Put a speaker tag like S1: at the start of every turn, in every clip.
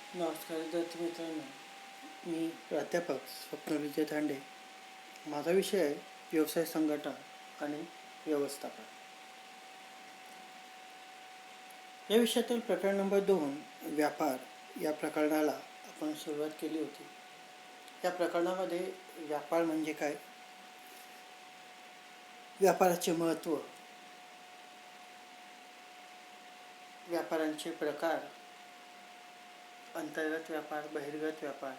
S1: नमस्कार विद्यार्थी मित्रांनो, मी प्राध्यापक स्वप्न विजय धांडे. माझा विषय आहे व्यवसाय संघटन आणि व्यवस्थापन. या विषयातील प्रकरण नंबर 2 व्यापार या प्रकरणाला आपण सुरुवात केली होती. या प्रकरणामध्ये व्यापार म्हणजे काय, व्यापाराचे महत्त्व, व्यापारांचे प्रकार, अंतर्गत व्यापार, बहिर्गत व्यापार.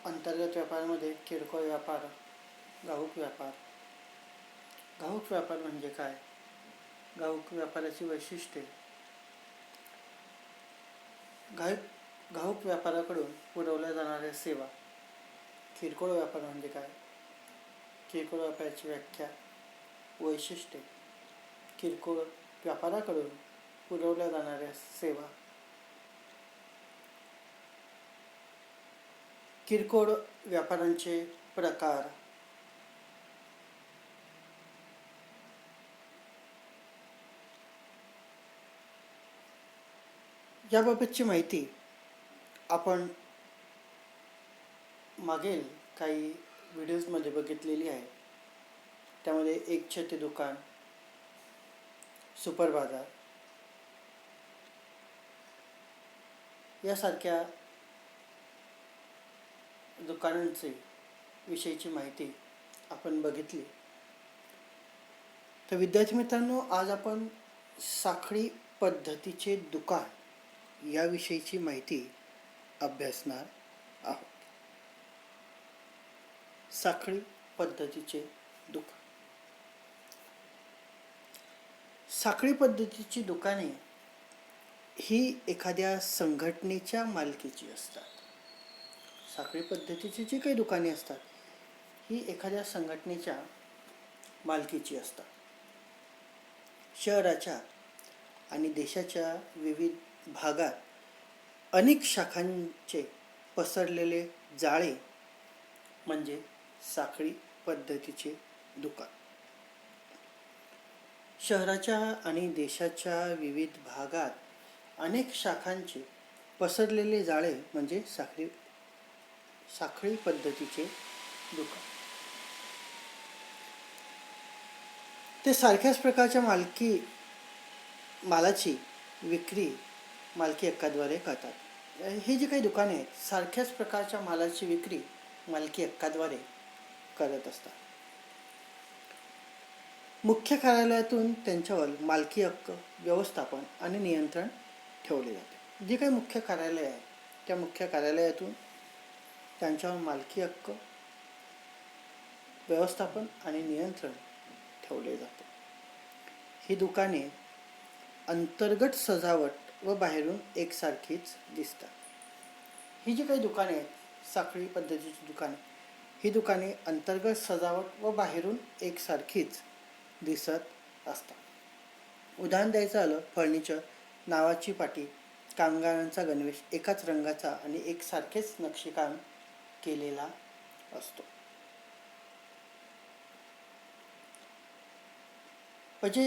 S1: अंतर्गत व्यापारामध्ये किरकोळ व्यापार, घाऊक व्यापार. घाऊक व्यापार म्हणजे काय, घाऊक व्यापाराची वैशिष्ट्ये, घाऊक व्यापाराकडून पुरवल्या जाणाऱ्या सेवा. किरकोळ व्यापार म्हणजे काय, किरकोळ व्यापाराची व्याख्या, वैशिष्ट्ये, किरकोळ व्यापाराकडून पुरवल्या जाणाऱ्या सेवा. किरकोळ व्यापारांचे प्रकार. याबाबतची माहिती आपण मागील काही व्हिडिओजमध्ये बघितलेली आहे. त्यामध्ये एक छते दुकान, सुपर बाजार यासारख्या दुकानांचे विषयीची माहिती आपण बघितली. तर विद्यार्थी मित्रांनो, आज आपण साखळी पद्धतीचे दुकान याविषयीची माहिती अभ्यासणार आहोत. साखळी पद्धतीचे दुकान. साखळी पद्धतीची दुकाने ही एखाद्या संघटनेच्या मालकीची असतात. साखळी पद्धतीची जी काही दुकाने असतात ही एखाद्या संघटनेच्या मालकीची असतात. शहराच्या आणि देशाच्या विविध भागात अनेक शाखांचे पसरलेले जाळे म्हणजे साखळी पद्धतीचे दुकान. शहराच्या आणि देशाच्या विविध भागात अनेक शाखांचे पसरलेले जाळे म्हणजे साखळी पद्धतीचे दुकान. ते सारख्याच प्रकारच्या मालाची विक्री मालकी हक्काद्वारे करतात. हे जे काही दुकाने आहेत सारख्याच प्रकारच्या मालाची विक्री मालकी हक्काद्वारे करत असतात. मुख्य कार्यालयातून त्यांच्यावर मालकी हक्क, व्यवस्थापन आणि नियंत्रण ठेवले जाते. जे काही मुख्य कार्यालय आहे त्या मुख्य कार्यालयातून त्यांच्यावर मालकी हक्क, व्यवस्थापन आणि नियंत्रण ठेवले जाते. ही दुकाने अंतर्गत सजावट व बाहेरून एकसारखीच दिसतात. ही जी काही दुकाने आहेत साखळी पद्धतीची दुकाने, ही दुकाने अंतर्गत सजावट व बाहेरून एकसारखीच दिसत असतात. उदाहरण द्यायचं झालं, फर्निचर, नावाची पाटी, कामगारांचा गणवेश एकाच रंगाचा आणि एकसारखेच नक्षीकाम केलेला असतो. म्हणजे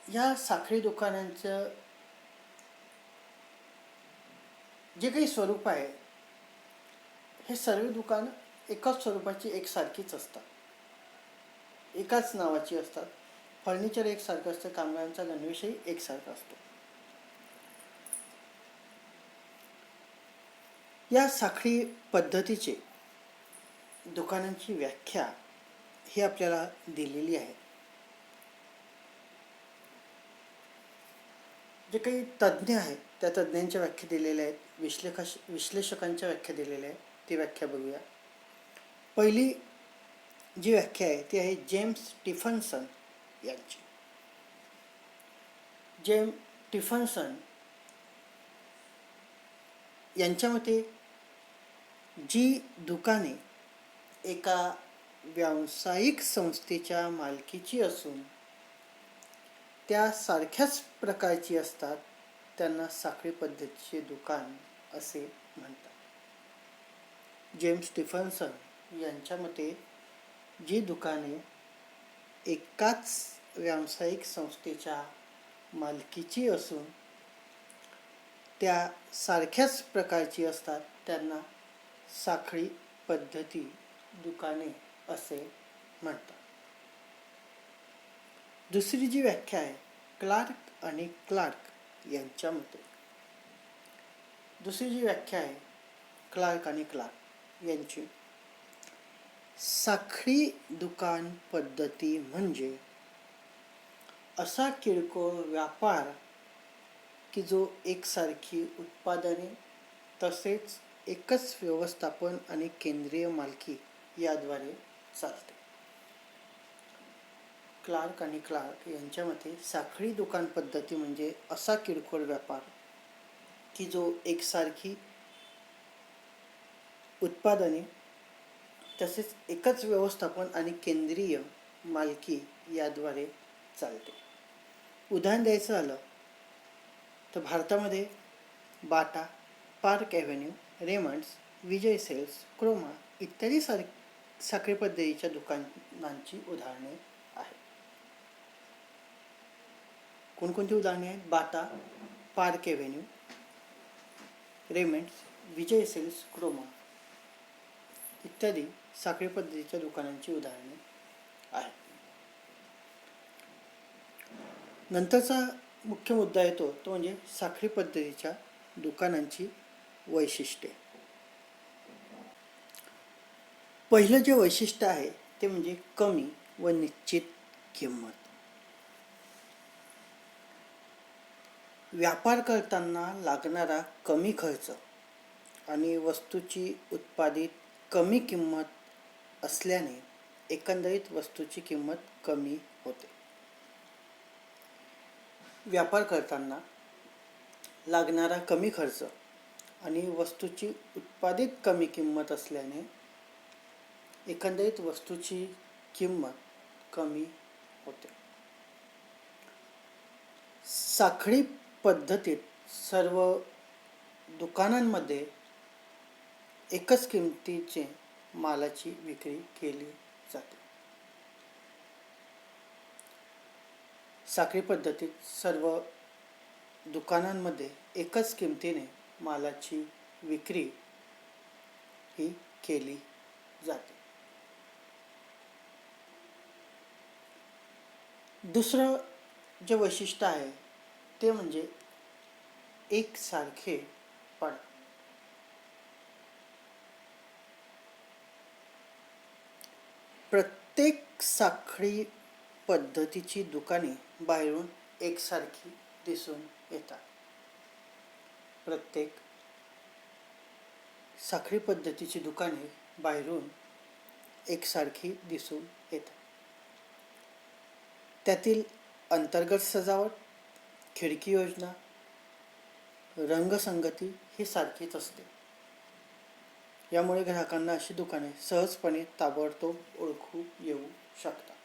S1: या साखळी दुकानांचं जे काही स्वरूप आहे हे सर्व दुकान एकाच स्वरूपाची एकसारखीच असतात, एकाच नावाची असतात. फर्निचर एकसारखं असतं, कामगारांचा गणवेशही एकसारखा असतो. या साखळी पद्धतीचे दुकानांची व्याख्या ही आपल्याला दिलेली आहे. जे काही तज्ज्ञ आहेत त्या तज्ज्ञांच्या व्याख्या दिलेल्या आहेत, विश्लेषकांच्या व्याख्या दिलेल्या आहेत. ती व्याख्या बघूया. पहिली जी व्याख्या आहे ती आहे जेम्स स्टीफन्सन यांची. जेम्स स्टीफन्सन यांच्या मते जी दुकाने एका व्यावसायिक संस्थेच्या मालकीची असून त्या सारख्याच प्रकारची असतात त्यांना साखळी पद्धतीचे दुकान असे म्हणतात. जेम्स स्टीफन्सन यांच्या मते जी दुकाने एकाच व्यावसायिक संस्थेच्या मालकीची असून त्या सारख्याच प्रकारची असतात त्यांना साखळी पद्धती दुकाने असे म्हणतात. दुसरी जी व्याख्या आहे क्लार्क आणि क्लार्क यांच्या मते, दुसरी जी व्याख्या आहे क्लार्क आणि क्लार्क यांची, साखळी दुकान पद्धती म्हणजे असा किरकोळ व्यापार की जो एकसारखी उत्पादने तसेच एकच व्यवस्थापन आणि केंद्रीय मालकी याद्वारे चालते. क्लार्क आणि क्लार्क यांच्या मते साखळी दुकान पद्धती म्हणजे असा किरकोळ व्यापार की जो एकसारखी उत्पादने तसेच एकच व्यवस्थापन आणि केंद्रीय मालकी याद्वारे चालते. उदाहरण द्यायचं झालं तर भारतामध्ये बाटा, पार्क ॲव्हेन्यू, रेमंड्स, विजय सेल्स, क्रोमा इत्यादी साखळी पद्धतीच्या दुकानांची उदाहरणे आहेत. कोणकोणती उदाहरणे आहेत? बाटा, पार्क ॲव्हेन्यू, रेमंड्स, विजय सेल्स, क्रोमा इत्यादी साखळी पद्धतीच्या दुकानांची उदाहरणे आहेत. नंतरचा मुख्य मुद्दा येतो तो म्हणजे साखळी पद्धतीच्या दुकानांची वैशिष्ट्ये. पहिलं जे वैशिष्ट्य आहे ते म्हणजे कमी व निश्चित किंमत. व्यापार करताना लागणारा कमी खर्च आणि वस्तूची उत्पादित कमी किंमत असल्याने एकंदरीत वस्तूची किंमत कमी होते. व्यापार करताना लागणारा कमी खर्च आणि वस्तूची उत्पादित कमी किंमत असल्याने एकंदरीत वस्तूची किंमत कमी होते. साखळी पद्धतीत सर्व दुकानांमध्ये एकच किमतीचे मालाची विक्री केली जाते. साखळी पद्धतीत सर्व दुकानांमध्ये एकच किमतीने मालाची विक्री ही केली जाते. दुसरं जे वैशिष्ट्य आहे ते म्हणजे एकसारखेपणा. प्रत्येक साखळी पद्धतीची दुकाने बाहेरून एकसारखी दिसून येतात. प्रत्येक साखळी पद्धतीची दुकाने बाहेरून एकसारखी दिसून येतात. त्यातील अंतर्गत सजावट, खिडकी योजना, रंगसंगती ही सारखीच असते. यामुळे ग्राहकांना अशी दुकाने सहजपणे ताबडतोब ओळखू येऊ शकतात.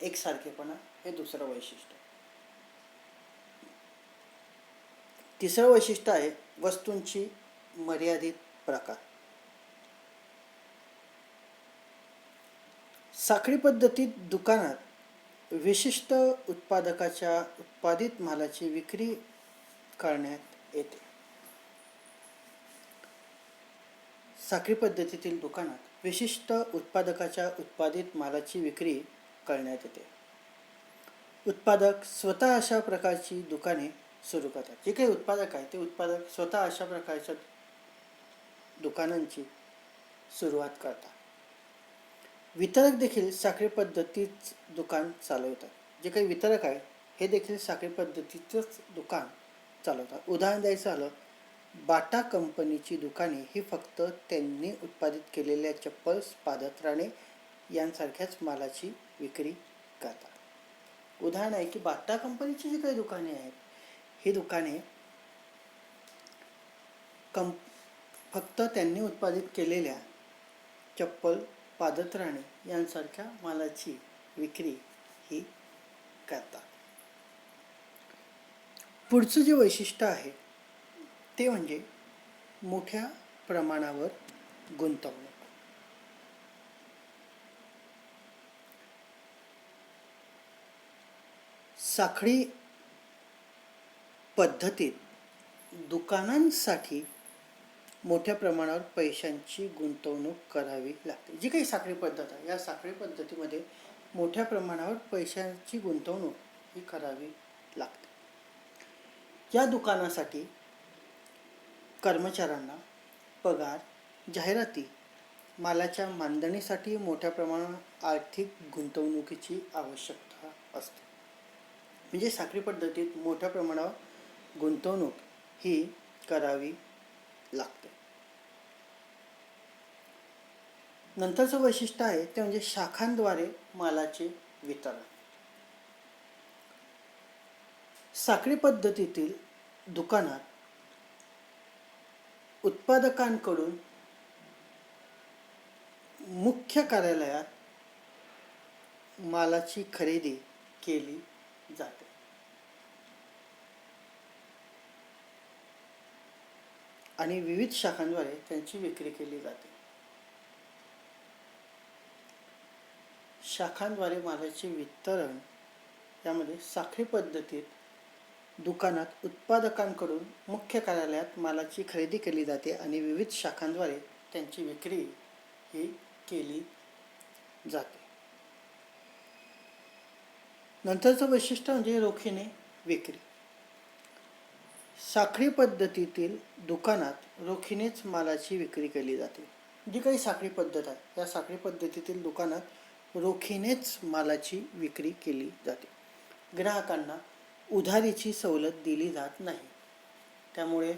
S1: एकसारखेपणा हे दुसरं वैशिष्ट्य. तिसरं वैशिष्ट्य आहे वस्तूंची मर्यादित प्रकार. साखळी पद्धतीत दुकानात विशिष्ट उत्पादकाच्या उत्पादित मालाची विक्री करण्यात येते. साखळी पद्धतीतील दुकानात विशिष्ट उत्पादकाच्या उत्पादित मालाची विक्री करण्यात येते. उत्पादक स्वतः अशा प्रकारची दुकाने सुरू करतात. जे काही उत्पादक आहे ते उत्पादक स्वतः अशा प्रकारच्या दुकानांची सुरुवात करतात. वितरक देखील साखळी पद्धतीच दुकान चालवतात. जे काही वितरक आहे हे देखील साखळी पद्धतीचंच दुकान चालवतात. उदाहरण द्यायचं झालं, बाटा कंपनीची दुकाने ही फक्त त्यांनी उत्पादित केलेल्या चप्पल्स, पादत्राणे यांसारख्याच मालाची विक्री करतात. उदाहरण आहे की बाटा कंपनीची जी काही दुकाने आहेत ही दुकाने फक्त त्यांनी उत्पादित केलेल्या चप्पल, पादत्राणे यांसारख्या मालाची विक्री ही करतात. पुढचं जे वैशिष्ट्य आहे ते म्हणजे मोठ्या प्रमाणावर गुंतवणूक. साखळी पद्धतीत दुकानांसाठी मोठ्या प्रमाणावर पैशांची गुंतवणूक करावी लागते. जी काही साखळी पद्धत आहे, या साखळी पद्धतीमध्ये मोठ्या प्रमाणावर पैशांची गुंतवणूक ही करावी लागते. या दुकानासाठी कर्मचाऱ्यांना पगार, जाहिराती, मालाच्या मांडणीसाठी मोठ्या प्रमाणात आर्थिक गुंतवणुकीची आवश्यकता असते. म्हणजे साखळी पद्धतीत मोठ्या प्रमाणावर गुंतवणूक ही करावी लागते. नंतरचं वैशिष्ट्य आहे ते म्हणजे शाखांद्वारे मालाचे वितरण. साखळी पद्धतीतील दुकानात उत्पादकांकडून मुख्य कार्यालयात मालाची खरेदी केली जाते. आणि विविध शाखांद्वारे त्यांची विक्री केली जाते. शाखांद्वारे मालाचे वितरण यामध्ये साखळी पद्धतीत दुकानात उत्पादकांकडून मुख्य कार्यालयात मालाची खरेदी केली जाते आणि विविध शाखांद्वारे त्यांची विक्री ही केली जाते. नंतरचं वैशिष्ट्य म्हणजे रोखीने विक्री. साखळी पद्धतीतील दुकानात रोखीनेच मालाची विक्री केली जाते. जी काही साखळी पद्धत आहे, या साखळी पद्धतीतील दुकानात रोखीनेच मालाची विक्री केली जाते. ग्राहकांना उधारीची सवलत दिली जात नाही, त्यामुळे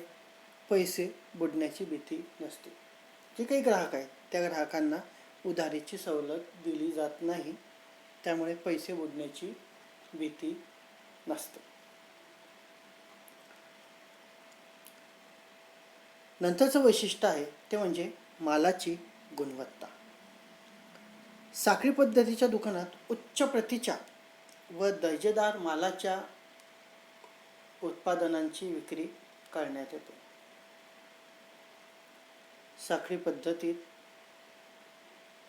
S1: पैसे बुडण्याची भीती नसते. जे काही ग्राहक आहेत त्या ग्राहकांना उधारीची सवलत दिली जात नाही, त्यामुळे पैसे बुडण्याची भीती नसते. नंतरचं वैशिष्ट्य आहे ते म्हणजे मालाची गुणवत्ता. साखळी पद्धतीच्या दुकानात उच्च प्रतीच्या व दर्जेदार मालाच्या उत्पादनांची विक्री करण्यात येते. साखळी पद्धतीत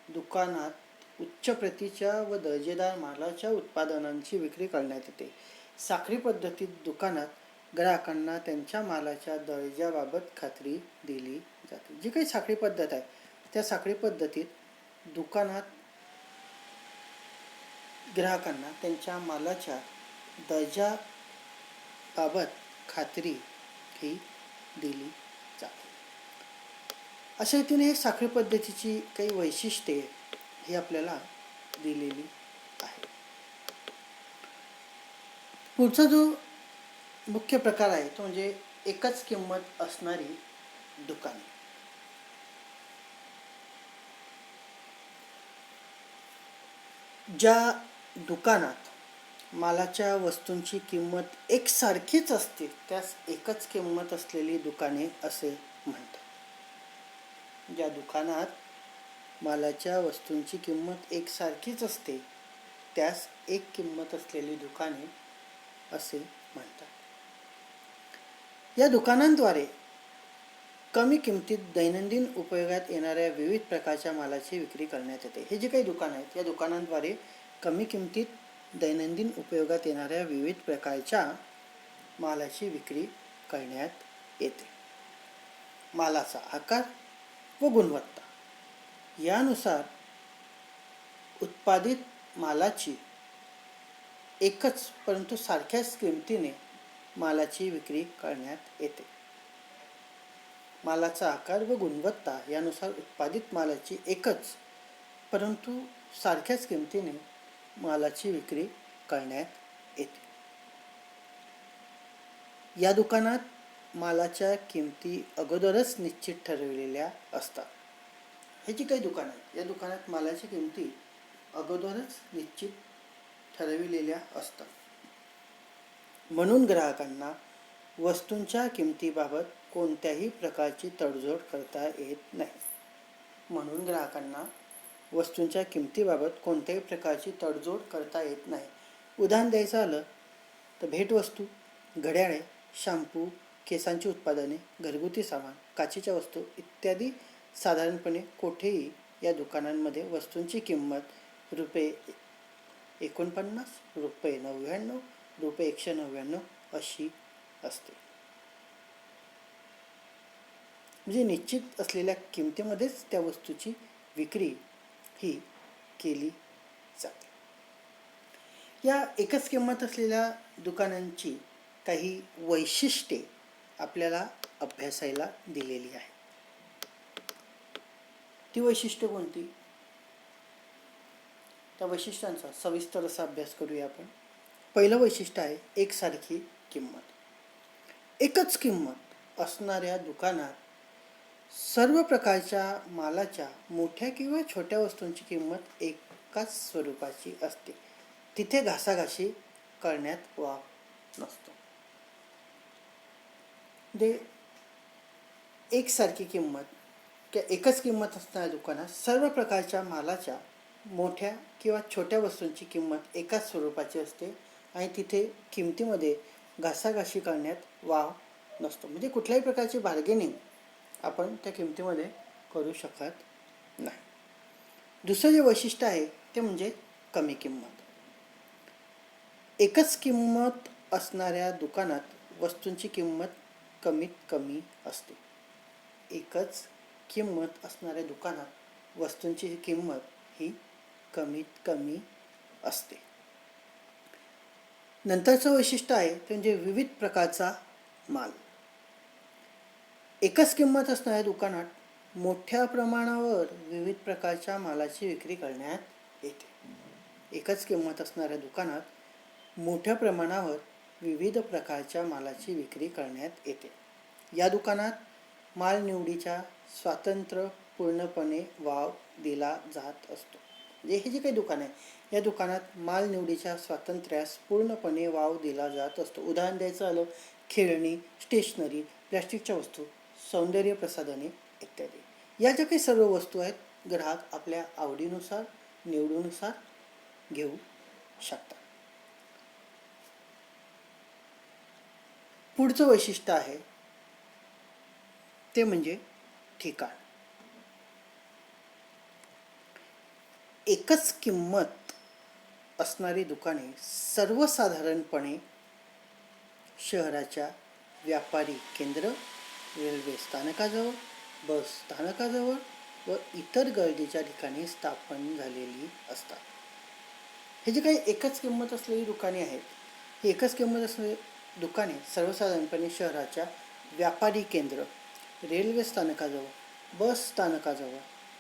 S1: दुकानात उच्च प्रतीच्या व दर्जेदार मालाच्या उत्पादनांची विक्री करण्यात येते. साखळी पद्धतीत दुकानात ग्राहकांना त्यांच्या मालाच्या दर्जाबाबत खात्री दिली जाते. जी काही साखळी पद्धत आहे त्या साखळी पद्धतीत दुकानात ग्राहकांना त्यांच्या मालाच्या दर्जाबाबत खात्री ही दिली जाते. अशा रीतीने साखळी पद्धतीची काही वैशिष्ट्ये ही आपल्याला दिलेली आहे. पुढचा जो मुख्य प्रकार आहे तो म्हणजे एकच किंमत असणारी दुकाने. ज्या दुकानात मालाच्या वस्तूंची किंमत एकसारखीच असते त्यास एकच किंमत असलेली दुकाने असे म्हणतात. ज्या दुकानात मालाच्या वस्तूंची किंमत एकसारखीच असते त्यास एक किंमत असलेली दुकाने असे म्हणतात. या दुकानांद्वारे कमी किमतीत दैनंदिन उपयोगात येणाऱ्या विविध प्रकारच्या मालाची विक्री करण्यात येते. हे जे काही दुकान आहेत या दुकानांद्वारे कमी किमतीत दैनंदिन उपयोगात येणाऱ्या विविध प्रकारच्या मालाची विक्री करण्यात येते. मालाचा आकार व गुणवत्ता यानुसार उत्पादित मालाची एकच परंतु सारख्याच किमतीने मालाची विक्री करण्यात येते. मालाचा आकार व गुणवत्ता यानुसार उत्पादित मालाची एकच परंतु सारख्याच किमतीने मालाची विक्री करण्यात येते. या दुकानात मालाच्या किमती अगोदरच निश्चित ठरवलेल्या असतात. हे जी काही दुकान आहेत या दुकानात मालाच्या किमती अगोदरच निश्चित ठरविलेल्या असतात. म्हणून ग्राहकांना वस्तूंच्या किमतीबाबत कोणत्याही प्रकारची तडजोड करता येत नाही. म्हणून ग्राहकांना वस्तूंच्या किमतीबाबत कोणत्याही प्रकारची तडजोड करता येत नाही. उदाहरण द्यायचं आलं तर भेटवस्तू, घड्याळे, शॅम्पू, केसांची उत्पादने, घरगुती सामान, काचेच्या वस्तू इत्यादी साधारणपणे कोठेही या दुकानांमध्ये वस्तूंची किंमत ₹49, ₹99, ₹199 अशी असते. म्हणजे निश्चित असलेल्या किमतीमध्येच त्या वस्तूची विक्री ही केली जाते. या एकच किंमत असलेल्या दुकानांची काही वैशिष्ट्ये आपल्याला अभ्यासायला दिलेली आहे. ती वैशिष्ट्ये कोणती? त्या वैशिष्ट्यांचा सविस्तर असा अभ्यास करूया आपण. पहिलं वैशिष्ट्य आहे एकसारखी किंमत. एकच किंमत असणाऱ्या दुकानात सर्व प्रकारच्या मालाच्या मोठ्या किंवा छोट्या वस्तूंची किंमत एकाच स्वरूपाची असते. तिथे घासाघाशी करण्यात वाव नसतो. म्हणजे एकसारखी किंमत किंवा एकच किंमत असणाऱ्या दुकानात सर्व प्रकारच्या मालाच्या मोठ्या किंवा छोट्या वस्तूंची किंमत एकाच स्वरूपाची असते आणि तिथे किमतीमध्ये घासाघाशी करण्यात वाव नसतो. म्हणजे कुठल्याही प्रकारची बार्गेनिंग आपण त्या किमतीमध्ये करू शकत नाही. दुसरं जे वैशिष्ट्य आहे ते म्हणजे कमी किंमत. एकच किंमत असणाऱ्या दुकानात वस्तूंची किंमत कमीत कमी असते. एकच किंमत असणाऱ्या दुकानात वस्तूंची किंमत ही कमीत कमी असते. नंतरचं वैशिष्ट्य आहे ते म्हणजे विविध प्रकारचा माल. एकच किंमत असणाऱ्या दुकानात मोठ्या प्रमाणावर विविध प्रकारच्या मालाची विक्री करण्यात येते. एकच किंमत असणाऱ्या दुकानात मोठ्या प्रमाणावर विविध प्रकारच्या मालाची विक्री करण्यात येते. या दुकानात माल निवडीच्या स्वातंत्र्य पूर्णपणे वाव दिला जात असतो. म्हणजे हे जे काही दुकान आहे या दुकानात माल निवडीच्या स्वातंत्र्यास पूर्णपणे वाव दिला जात असतो. उदाहरण द्यायचं झालं खेळणी, स्टेशनरी, प्लॅस्टिकच्या वस्तू, सौंदर्य प्रसाधने इत्यादी. या ज्या काही सर्व वस्तू आहेत ग्राहक आपल्या आवडीनुसार निवडीनुसार घेऊ शकतात. पुढचं वैशिष्ट्य आहे ते म्हणजे ठिकाण. एकच किंमत असणारी दुकाने सर्वसाधारणपणे शहराच्या व्यापारी केंद्र, रेल्वे स्थानकाजवळ, बस स्थानकाजवळ व इतर गर्दीच्या ठिकाणी स्थापन झालेली असतात. हे जे काही एकच किंमत असलेली दुकाने आहेत ही एकच किंमत असलेली दुकाने सर्वसाधारणपणे शहराच्या व्यापारी केंद्र, रेल्वे स्थानकाजवळ, बस स्थानकाजवळ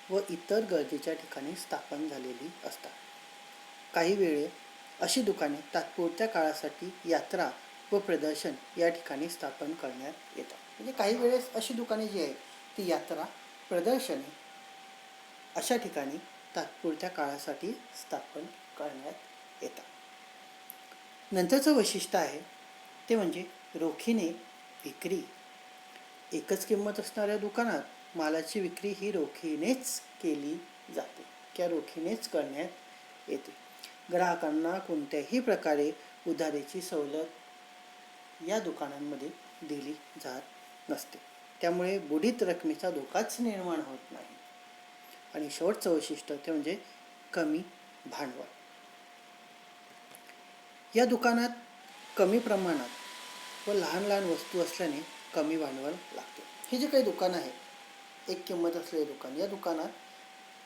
S1: व इतर गर्दीच्या ठिकाणी स्थापन झालेली असतात. काही वेळे अशी दुकाने तात्पुरत्या काळासाठी यात्रा व प्रदर्शन या ठिकाणी स्थापन करण्यात येतात. म्हणजे काही वेळेस अशी दुकाने जी आहेत ती यात्रा, प्रदर्शने अशा ठिकाणी तात्पुरत्या काळासाठी स्थापन करण्यात येतात. नंतरचं वैशिष्ट्य आहे ते म्हणजे रोखीने विक्री. एकच किंमत असणाऱ्या दुकानात मालाची विक्री ही रोखीनेच केली जाते किंवा रोखीनेच करण्यात येते. ग्राहकांना कोणत्याही प्रकारे उधारीची सवलत या दुकानांमध्ये दिली जात नसते. त्यामुळे बुडीत रकमेचा धोकाच निर्माण होत नाही. आणि शेवटचं वैशिष्ट्य ते म्हणजे कमी भांडवल. या दुकानात कमी प्रमाणात व लहान लहान वस्तू असल्याने कमी भांडवल लागते. हे जे काही दुकान आहे एक किंमत असलेले दुकान, या दुकानात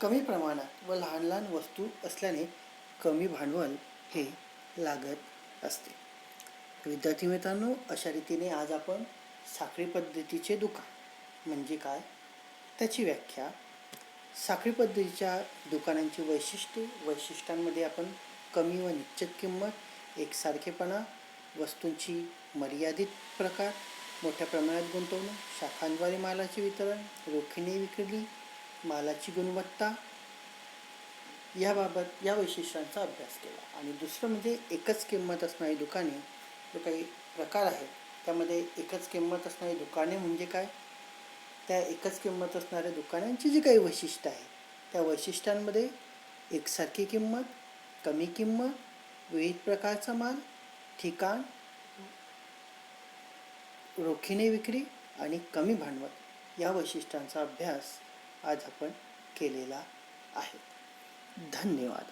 S1: कमी प्रमाणात व लहान लहान वस्तू असल्याने कमी भांडवल हे लागत असते. विद्यार्थी मित्रांनो, अशा रीतीने आज आपण साखळी पद्धतीचे दुकान म्हणजे काय त्याची व्याख्या, साखळी पद्धतीच्या दुकानांची वैशिष्ट्यांमध्ये आपण कमी व निश्चित किंमत, एकसारखेपणा, वस्तूंची मर्यादित प्रकार, मोठ्या प्रमाणात गुंतवणूक, शाखांद्वारे मालाचे वितरण, रोखीने विक्री, मालाची गुणवत्ता याबाबत या वैशिष्ट्यांचा अभ्यास केला. आणि दुसरं म्हणजे एकच किंमत असणारी दुकाने जो काही प्रकार आहे त्यामध्ये एकच किंमत असणारी दुकाने म्हणजे काय, त्या एकच किंमत असणाऱ्या दुकानांची जी काही वैशिष्ट्य आहे त्या वैशिष्ट्यांमध्ये एकसारखी किंमत, कमी किंमत, विविध प्रकारचा माल, ठिकाण, रोखीने विक्री आणि कमी भांडवल या वैशिष्ट्यांचा अभ्यास आज आपण केलेला आहे. धन्यवाद.